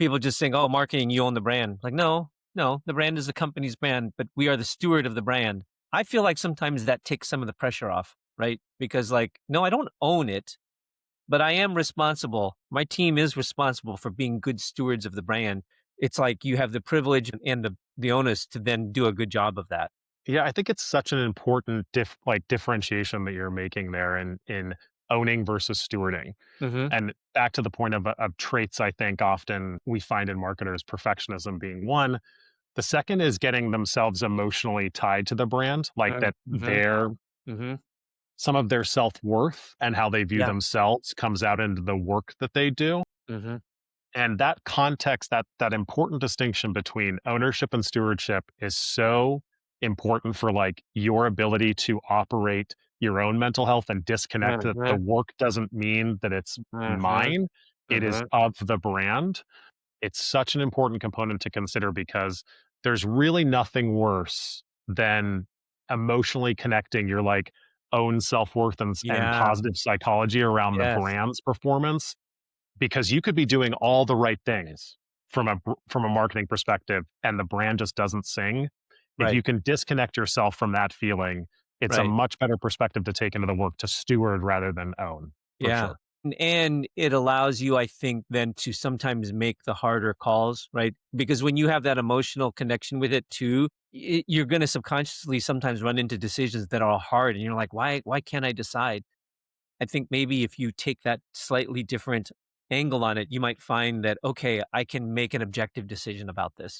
People just saying, "Oh, marketing, you own the brand." Like, no, no, the brand is the company's brand, but we are the steward of the brand. I feel like sometimes that takes some of the pressure off, right? Because like, no, I don't own it, but I am responsible. My team is responsible for being good stewards of the brand. It's like you have the privilege and the onus to then do a good job of that. Yeah, I think it's such an important differentiation that you're making there in owning versus stewarding. Hmm. And back to the point of traits, I think often we find in marketers, perfectionism being one. The second is getting themselves emotionally tied to the brand, like that Hmm. their Hmm. some of their self-worth and how they view Yeah. themselves comes out into the work that they do. Hmm. And that context, that important distinction between ownership and stewardship is so important for like your ability to operate your own mental health and disconnect that the Hmm. work doesn't mean that it's Hmm. mine, it is Hmm. of the brand. It's such an important component to consider because there's really nothing worse than emotionally connecting your like own self-worth and Yeah. positive psychology around the Yes. brand's performance because you could be doing all the right things from a marketing perspective and the brand just doesn't sing. If Right. you can disconnect yourself from that feeling, it's a Right. much better perspective to take into the work to steward rather than own, for Yeah. sure. And it allows you, I think, then to sometimes make the harder calls, right? Because when you have that emotional connection with it too, you're going to subconsciously sometimes run into decisions that are hard, and you're like, why can't I decide? I think maybe if you take that slightly different angle on it, you might find that, okay, I can make an objective decision about this.